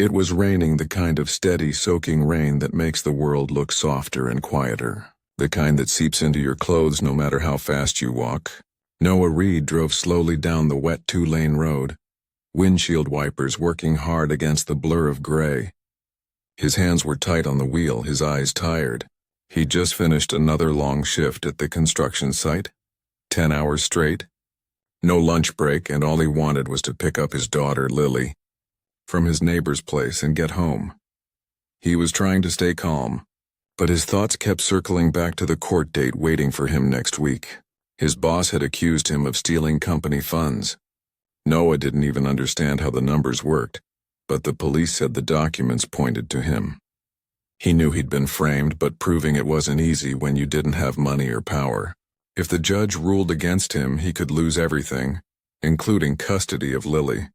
It was raining, the kind of steady, soaking rain that makes the world look softer and quieter, the kind that seeps into your clothes no matter how fast you walk. Noah Reed drove slowly down the wet two-lane road, windshield wipers working hard against the blur of gray. His hands were tight on the wheel, his eyes tired. He'd just finished another long shift at the construction site, 10 hours straight. No lunch break, and all he wanted was to pick up his daughter, Lily, from his neighbor's place and get home. He was trying to stay calm, but his thoughts kept circling back to the court date waiting for him next week. His boss had accused him of stealing company funds. Noah didn't even understand how the numbers worked, but the police said the documents pointed to him. He knew he'd been framed, but proving it wasn't easy when you didn't have money or power. If the judge ruled against him, he could lose everything, including custody of Lily.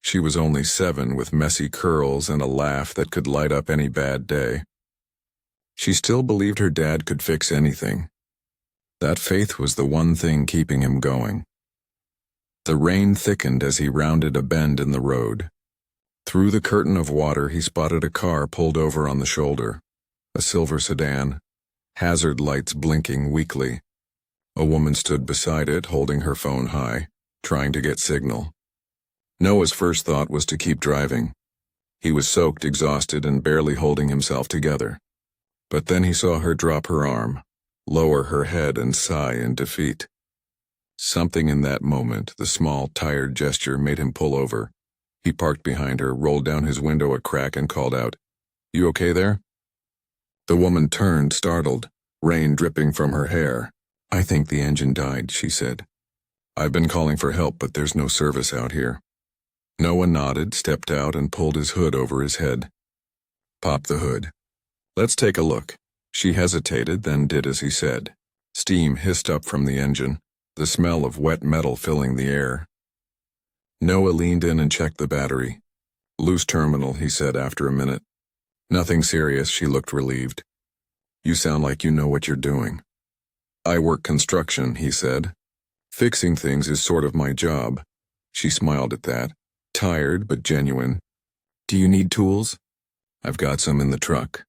She was only 7 with messy curls and a laugh that could light up any bad day. She still believed her dad could fix anything. That faith was the one thing keeping him going. The rain thickened as he rounded a bend in the road. Through the curtain of water, he spotted a car pulled over on the shoulder, a silver sedan, hazard lights blinking weakly. A woman stood beside it, holding her phone high, trying to get signal. Noah's first thought was to keep driving. He was soaked, exhausted, and barely holding himself together. But then he saw her drop her arm, lower her head, and sigh in defeat. Something in that moment, the small, tired gesture, made him pull over. He parked behind her, rolled down his window a crack, and called out, "You okay there?" The woman turned, startled, rain dripping from her hair. "I think the engine died," she said. "I've been calling for help, but there's no service out here." Noah nodded, stepped out, and pulled his hood over his head. "Pop the hood. Let's take a look." She hesitated, then did as he said. Steam hissed up from the engine, the smell of wet metal filling the air. Noah leaned in and checked the battery. "Loose terminal," he said after a minute. "Nothing serious," she looked relieved. "You sound like you know what you're doing." "I work construction," he said. "Fixing things is sort of my job." She smiled at that, tired but genuine. "Do you need tools?" "I've got some in the truck."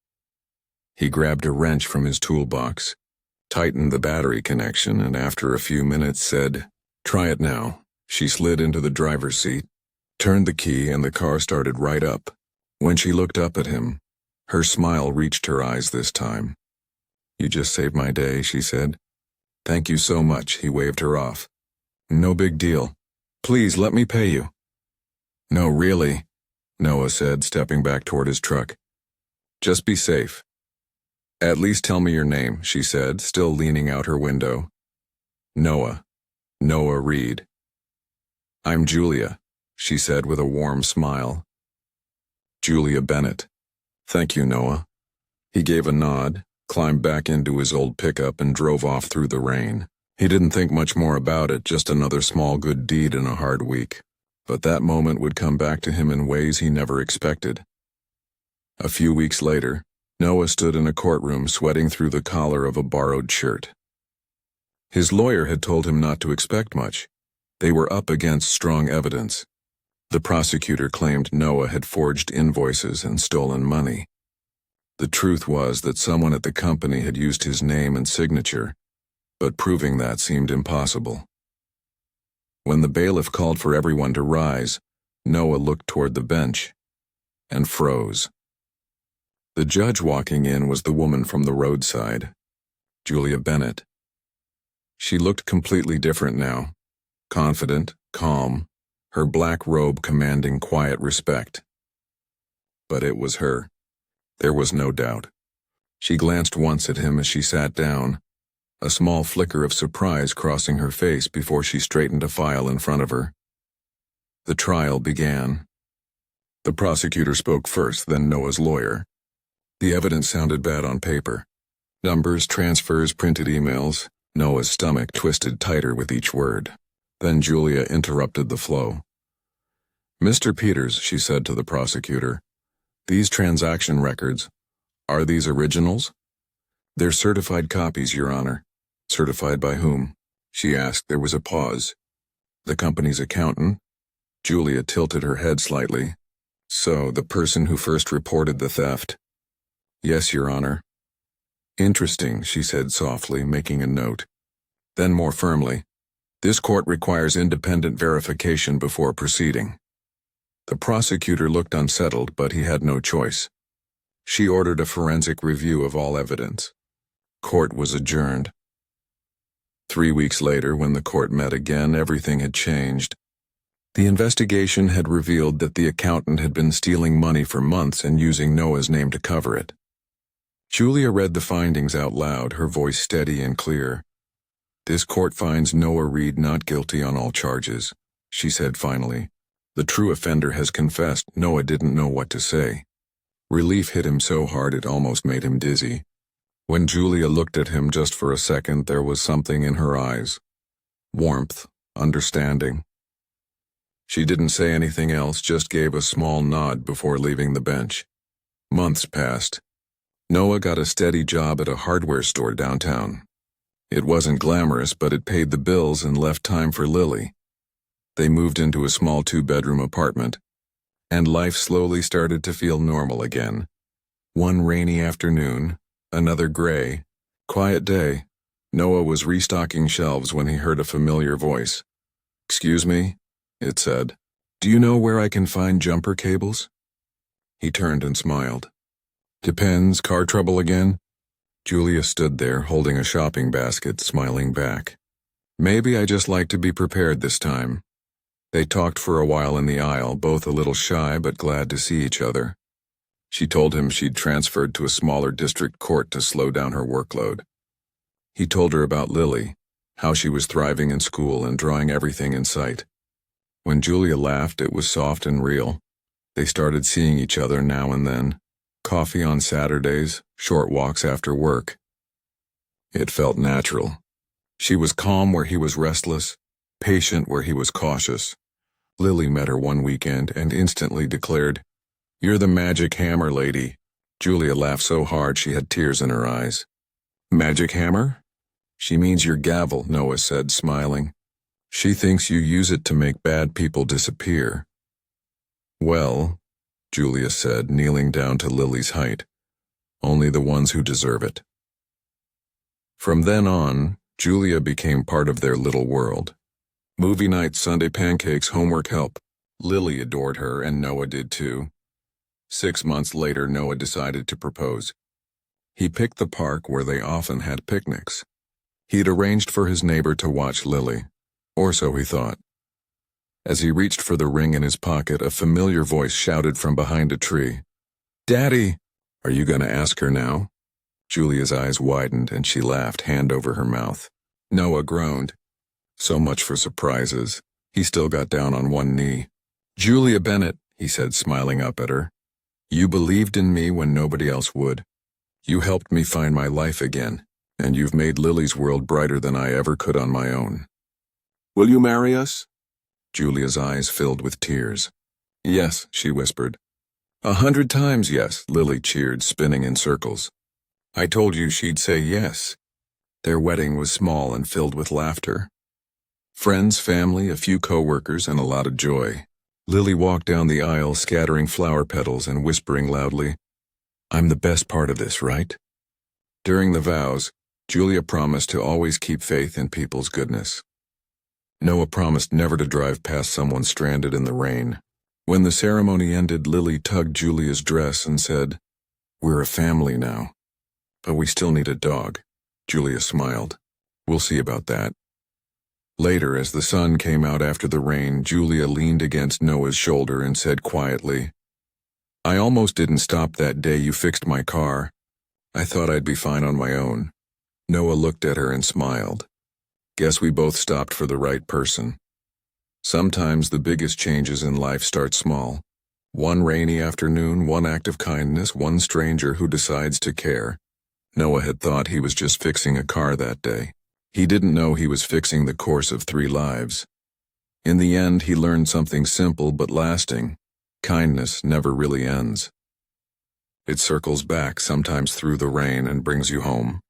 He grabbed a wrench from his toolbox, tightened the battery connection, and after a few minutes said, "Try it now." She slid into the driver's seat, turned the key, and the car started right up. When she looked up at him, her smile reached her eyes this time. "You just saved my day," she said. "Thank you so much," he waved her off. "No big deal. Please let me pay you." "No, really," Noah said, stepping back toward his truck. "Just be safe." "At least tell me your name," she said, still leaning out her window. "Noah. Noah Reed." "I'm Julia," she said with a warm smile. "Julia Bennett." "Thank you, Noah." He gave a nod, climbed back into his old pickup, and drove off through the rain. He didn't think much more about it, just another small good deed in a hard week. But that moment would come back to him in ways he never expected. A few weeks later, Noah stood in a courtroom sweating through the collar of a borrowed shirt. His lawyer had told him not to expect much. They were up against strong evidence. The prosecutor claimed Noah had forged invoices and stolen money. The truth was that someone at the company had used his name and signature, but proving that seemed impossible. When the bailiff called for everyone to rise, Noah looked toward the bench and froze. The judge walking in was the woman from the roadside, Julia Bennett. She looked completely different now, confident, calm, her black robe commanding quiet respect. But it was her. There was no doubt. She glanced once at him as she sat down, a small flicker of surprise crossing her face before she straightened a file in front of her. The trial began. The prosecutor spoke first, then Noah's lawyer. The evidence sounded bad on paper. Numbers, transfers, printed emails. Noah's stomach twisted tighter with each word. Then Julia interrupted the flow. "Mr. Peters," she said to the prosecutor, "these transaction records, are these originals?" "They're certified copies, Your Honor." "Certified by whom?" she asked. There was a pause. "The company's accountant?" Julia tilted her head slightly. So, the person who first reported the theft? Yes, Your Honor. Interesting, she said softly, making a note. Then more firmly, this court requires independent verification before proceeding. The prosecutor looked unsettled, but he had no choice. She ordered a forensic review of all evidence. Court was adjourned. 3 weeks later, when the court met again, everything had changed. The investigation had revealed that the accountant had been stealing money for months and using Noah's name to cover it. Julia read the findings out loud, her voice steady and clear. This court finds Noah Reed not guilty on all charges, she said finally. The true offender has confessed. Noah didn't know what to say. Relief hit him so hard it almost made him dizzy. When Julia looked at him just for a second, there was something in her eyes. Warmth, understanding. She didn't say anything else, just gave a small nod before leaving the bench. Months passed. Noah got a steady job at a hardware store downtown. It wasn't glamorous, but it paid the bills and left time for Lily. They moved into a small 2-bedroom apartment, and life slowly started to feel normal again. One rainy afternoon, another gray, quiet day, Noah was restocking shelves when he heard a familiar voice. "Excuse me," it said. "Do you know where I can find jumper cables?" He turned and smiled. "Depends, car trouble again?" Julia stood there, holding a shopping basket, smiling back. "Maybe I just like to be prepared this time." They talked for a while in the aisle, both a little shy but glad to see each other. She told him she'd transferred to a smaller district court to slow down her workload. He told her about Lily, how she was thriving in school and drawing everything in sight. When Julia laughed, it was soft and real. They started seeing each other now and then. Coffee on Saturdays, short walks after work. It felt natural. She was calm where he was restless, patient where he was cautious. Lily met her one weekend and instantly declared, "You're the magic hammer lady." Julia laughed so hard she had tears in her eyes. "Magic hammer?" "She means your gavel," Noah said, smiling. "She thinks you use it to make bad people disappear." "Well," Julia said, kneeling down to Lily's height, "only the ones who deserve it." From then on, Julia became part of their little world. Movie nights, Sunday pancakes, homework help. Lily adored her, and Noah did too. 6 months later, Noah decided to propose. He picked the park where they often had picnics. He'd arranged for his neighbor to watch Lily, or so he thought. As he reached for the ring in his pocket, a familiar voice shouted from behind a tree, "Daddy!" "Are you going to ask her now?" Julia's eyes widened and she laughed, hand over her mouth. Noah groaned. So much for surprises. He still got down on one knee. "Julia Bennett," he said, smiling up at her. "You believed in me when nobody else would. You helped me find my life again, and you've made Lily's world brighter than I ever could on my own. Will you marry us?" Julia's eyes filled with tears. "Yes," she whispered. 100 times yes," Lily cheered, spinning in circles. "I told you she'd say yes." Their wedding was small and filled with laughter. Friends, family, a few co-workers, and a lot of joy. Lily walked down the aisle, scattering flower petals and whispering loudly, "I'm the best part of this, right?" During the vows, Julia promised to always keep faith in people's goodness. Noah promised never to drive past someone stranded in the rain. When the ceremony ended, Lily tugged Julia's dress and said, "We're a family now. But we still need a dog." Julia smiled. "We'll see about that." Later, as the sun came out after the rain, Julia leaned against Noah's shoulder and said quietly, "I almost didn't stop that day you fixed my car. I thought I'd be fine on my own." Noah looked at her and smiled. "Guess we both stopped for the right person." Sometimes the biggest changes in life start small. One rainy afternoon, one act of kindness, one stranger who decides to care. Noah had thought he was just fixing a car that day. He didn't know he was fixing the course of 3 lives. In the end, he learned something simple but lasting. Kindness never really ends. It circles back, sometimes through the rain, and brings you home.